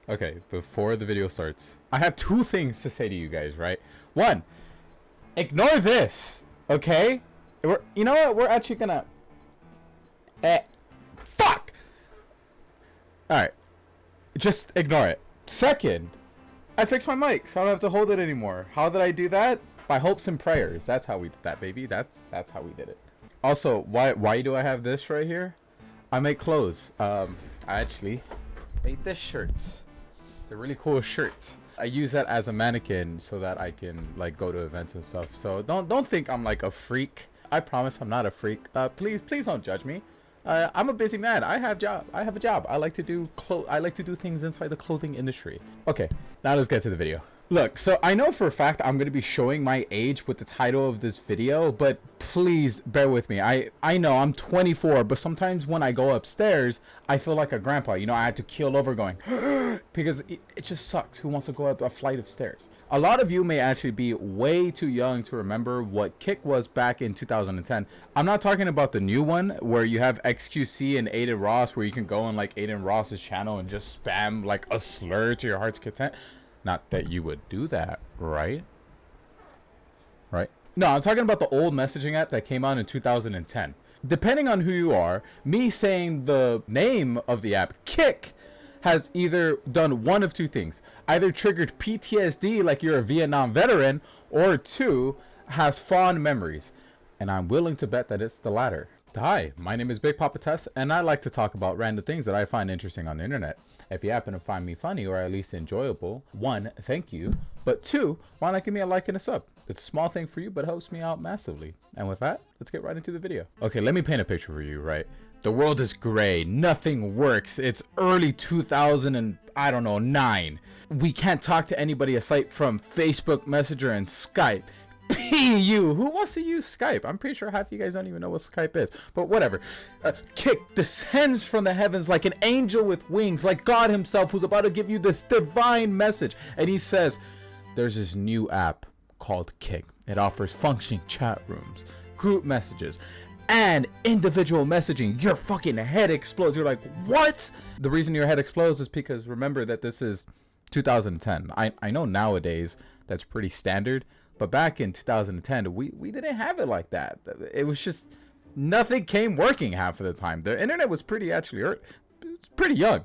Okay, before the video starts, I have two things to say to you guys, right? One, ignore this, okay? You know what? We're actually gonna... fuck! Alright, just ignore it. Second, I fixed my mic, so I don't have to hold it anymore. How did I do that? By hopes and prayers. That's how we did that, baby. That's how we did it. Also, why do I have this right here? I make clothes. I actually made this shirt. It's a really cool shirt. I use that as a mannequin so that I can like go to events and stuff. So don't think I'm like a freak. I promise I'm not a freak. Please don't judge me. I'm a busy man. I have a job. I like to do things inside the clothing industry. Okay, now let's get to the video. Look, so I know for a fact I'm going to be showing my age with the title of this video, but please bear with me. I know I'm 24, but sometimes when I go upstairs, I feel like a grandpa. You know, I had to keel over going, because it just sucks. Who wants to go up a flight of stairs? A lot of you may actually be way too young to remember what Kick was back in 2010. I'm not talking about the new one where you have XQC and Aiden Ross, where you can go on like Aiden Ross's channel and just spam like a slur to your heart's content. Not that you would do that, right? Right? No, I'm talking about the old messaging app that came out in 2010. Depending on who you are, me saying the name of the app, Kick, has either done one of two things. Either triggered PTSD like you're a Vietnam veteran, or two, has fond memories. And I'm willing to bet that it's the latter. Hi, my name is Big Papa Tess, and I like to talk about random things that I find interesting on the internet. If you happen to find me funny or at least enjoyable, one, thank you. But two, why not give me a like and a sub? It's a small thing for you, but helps me out massively. And with that, let's get right into the video. Okay, let me paint a picture for you, right? The world is gray. Nothing works. It's early 2000 and I don't know, 9. We can't talk to anybody aside from Facebook Messenger and Skype. PU, who wants to use Skype? I'm pretty sure half of you guys don't even know what Skype is, but whatever. Kick descends from the heavens like an angel with wings, like God himself, who's about to give you this divine message. And he says, there's this new app called Kick. It offers functioning chat rooms, group messages, and individual messaging. Your fucking head explodes. You're like, what? The reason your head explodes is because remember that this is 2010. I know nowadays that's pretty standard, but back in 2010, we didn't have it like that. It was just, nothing came working half of the time. The internet was pretty pretty young.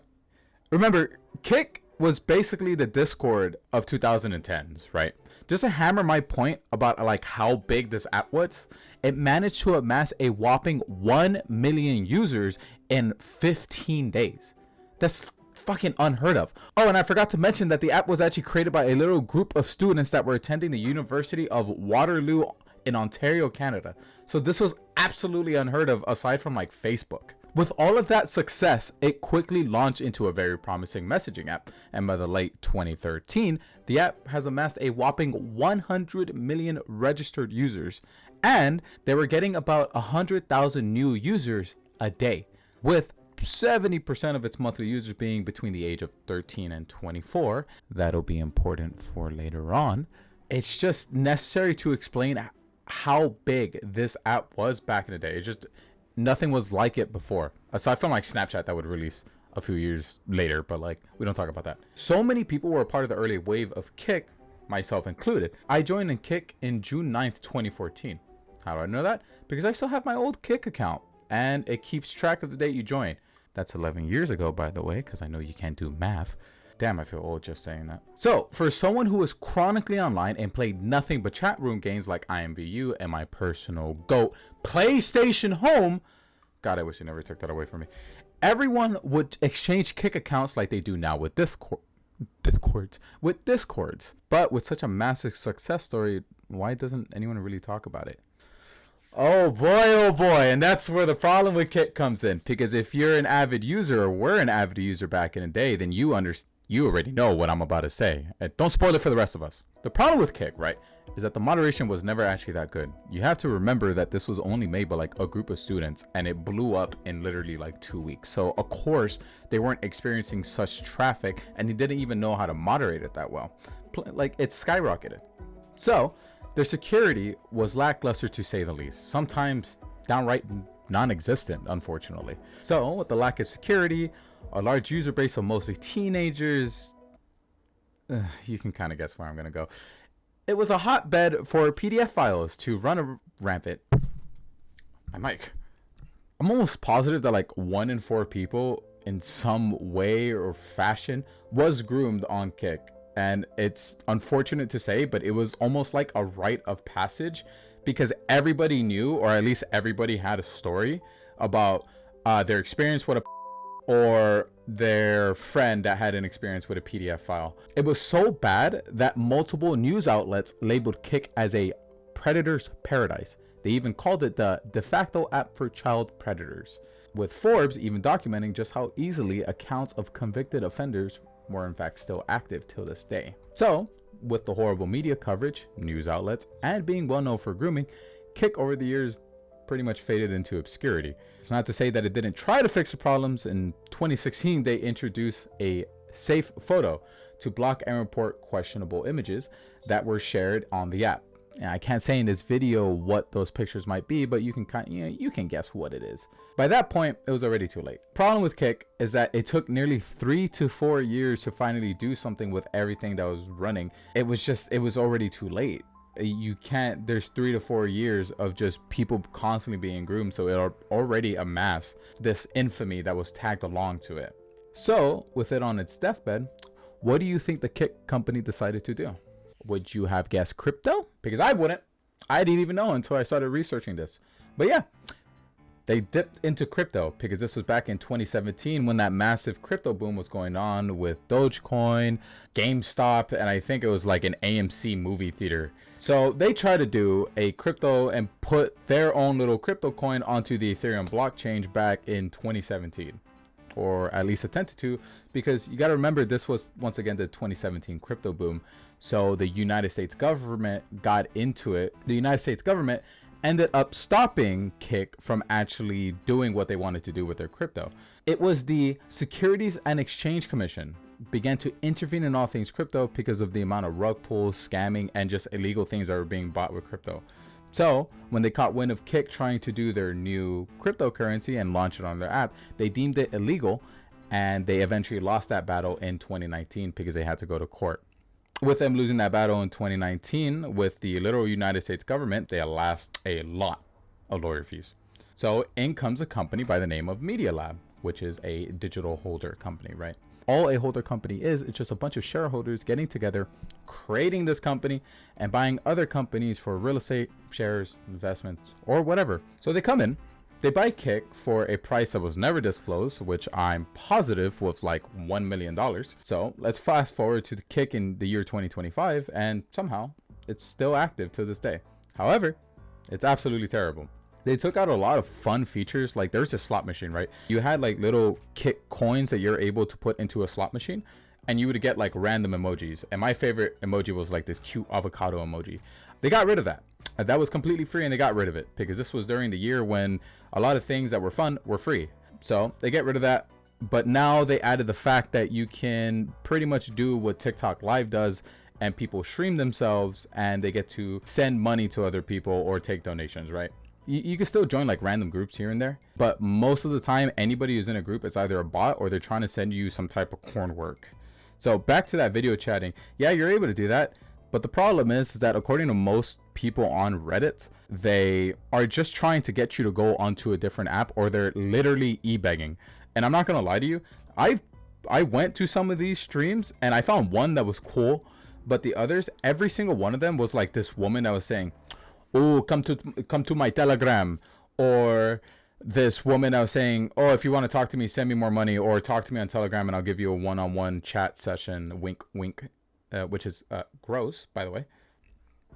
Remember, Kick was basically the Discord of 2010s, right? Just to hammer my point about like how big this app was, it managed to amass a whopping 1 million users in 15 days. That's fucking unheard of. Oh, and I forgot to mention that the app was actually created by a little group of students that were attending the University of Waterloo in Ontario, Canada. So this was absolutely unheard of aside from like Facebook. With all of that success, it quickly launched into a very promising messaging app, and by the late 2013, the app has amassed a whopping 100 million registered users, and they were getting about 100,000 new users a day, with 70% of its monthly users being between the age of 13 and 24. That'll be important for later on. It's just necessary to explain how big this app was back in the day. It's just nothing was like it before, aside from like Snapchat that would release a few years later, but like we don't talk about that. So many people were a part of the early wave of Kick, myself included. I joined in Kick in June 9th, 2014. How do I know that? Because I still have my old Kick account and it keeps track of the date you join. That's 11 years ago, by the way, because I know you can't do math. Damn, I feel old just saying that. So, for someone who was chronically online and played nothing but chat room games like IMVU and my personal GOAT, PlayStation Home, God, I wish they never took that away from me. Everyone would exchange Kick accounts like they do now with Discords. But with such a massive success story, why doesn't anyone really talk about it? Oh boy, and that's where the problem with Kick comes in. Because if you're an avid user, or were an avid user back in the day, then you already know what I'm about to say. And don't spoil it for the rest of us. The problem with Kick, right, is that the moderation was never actually that good. You have to remember that this was only made by like a group of students, and it blew up in literally like 2 weeks. So of course they weren't experiencing such traffic, and they didn't even know how to moderate it that well. Like, it skyrocketed. So their security was lackluster, to say the least. Sometimes downright non-existent, unfortunately. So with the lack of security, A large user base of mostly teenagers. You can kind of guess where I'm going to go. It was a hotbed for PDF files to run rampant. My mic. I'm almost positive that like 1 in 4 people in some way or fashion was groomed on Kick. And it's unfortunate to say, but it was almost like a rite of passage because everybody knew, or at least everybody had a story about their experience with a or their friend that had an experience with a PDF file. It was so bad that multiple news outlets labeled Kick as a predator's paradise. They even called it the de facto app for child predators, with Forbes even documenting just how easily accounts of convicted offenders were in fact still active till this day. So, with the horrible media coverage, news outlets, and being well known for grooming, Kick over the years pretty much faded into obscurity. It's not to say that it didn't try to fix the problems. In 2016, they introduced a safe photo to block and report questionable images that were shared on the app. And I can't say in this video what those pictures might be, but you can guess what it is. By that point, it was already too late. Problem with Kick is that it took nearly 3 to 4 years to finally do something with everything that was running. It was already too late. You can't, there's 3 to 4 years of just people constantly being groomed, so it already amassed this infamy that was tagged along to it. So with it on its deathbed, what do you think the Kick company decided to do? Would you have guessed crypto? Because I wouldn't. I didn't even know until I started researching this. But yeah, they dipped into crypto because this was back in 2017 when that massive crypto boom was going on with Dogecoin, GameStop, and I think it was like an AMC movie theater. So they tried to do a crypto and put their own little crypto coin onto the Ethereum blockchain back in 2017, or at least attempted to, because you got to remember this was once again the 2017 crypto boom. So the United States government got into it. The United States government ended up stopping Kick from actually doing what they wanted to do with their crypto. It was the Securities and Exchange Commission began to intervene in all things crypto because of the amount of rug pulls, scamming, and just illegal things that were being bought with crypto. So when they caught wind of Kick trying to do their new cryptocurrency and launch it on their app, they deemed it illegal, and they eventually lost that battle in 2019 because they had to go to court. With them losing that battle in 2019 with the literal United States government, they lost a lot of lawyer fees. So in comes a company by the name of Media Lab, which is a digital holder company, right? All a holder company is, it's just a bunch of shareholders getting together, creating this company and buying other companies for real estate, shares, investments, or whatever. So they come in, they buy Kick for a price that was never disclosed, which I'm positive was like $1 million. So let's fast forward to the Kick in the year 2025, and somehow it's still active to this day. However, it's absolutely terrible. They took out a lot of fun features. Like there's a slot machine, right? You had like little Kick coins that you're able to put into a slot machine, and you would get like random emojis. And my favorite emoji was like this cute avocado emoji. They got rid of that. That was completely free, and they got rid of it because this was during the year when a lot of things that were fun were free. So they get rid of that. But now they added the fact that you can pretty much do what TikTok Live does, and people stream themselves and they get to send money to other people or take donations, right? You can still join like random groups here and there, but most of the time anybody who's in a group is either a bot or they're trying to send you some type of corn work. So back to that video chatting. Yeah, you're able to do that. But the problem is that according to most people on Reddit, they are just trying to get you to go onto a different app, or they're literally e-begging. And I'm not going to lie to you. I went to some of these streams and I found one that was cool, but the others, every single one of them was like this woman that was saying, "Oh, come to my Telegram," or this woman that was saying, "Oh, if you want to talk to me, send me more money, or talk to me on Telegram and I'll give you a one-on-one chat session, wink wink," which is gross, by the way.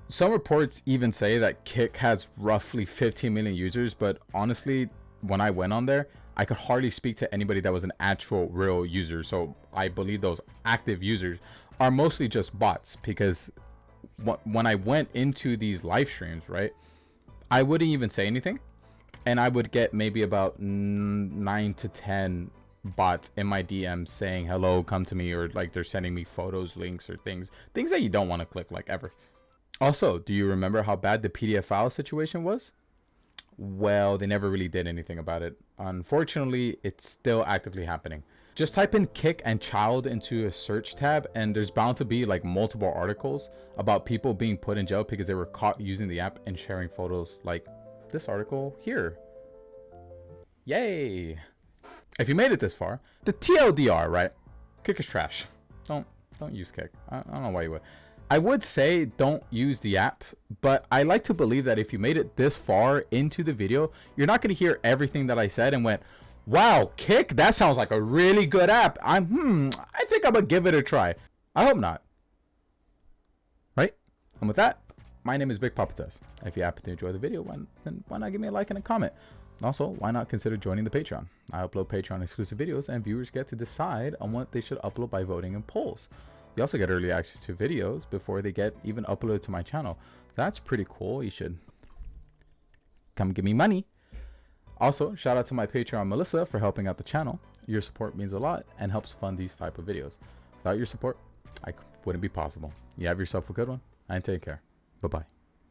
Some reports even say that Kick has roughly 15 million users, but honestly, when I went on there, I could hardly speak to anybody that was an actual real user. So I believe those active users are mostly just bots, because when I went into these live streams, right, I wouldn't even say anything, and I would get maybe about 9 to 10 bots in my DMs saying hello, come to me, or like they're sending me photos, links, or things that you don't want to click, like, ever. Also, do you remember how bad the PDF file situation was? Well, they never really did anything about it. Unfortunately, it's still actively happening. Just type in kick and child into a search tab, and there's bound to be like multiple articles about people being put in jail because they were caught using the app and sharing photos like this article here. Yay. If you made it this far, the TLDR, right? Kick is trash. Don't use Kick. I don't know why you would. I would say don't use the app, but I like to believe that if you made it this far into the video, you're not going to hear everything that I said and went, wow, Kick? That sounds like a really good app. I think I'm going to give it a try. I hope not. Right? And with that, my name is Big Papa Tess. If you happen to enjoy the video, then why not give me a like and a comment? Also, why not consider joining the Patreon? I upload Patreon exclusive videos and viewers get to decide on what they should upload by voting in polls. You also get early access to videos before they get even uploaded to my channel. That's pretty cool. You should come give me money. Also, shout out to my Patreon Melissa for helping out the channel. Your support means a lot and helps fund these type of videos. Without your support, I wouldn't be possible. You have yourself a good one and take care. Bye-bye.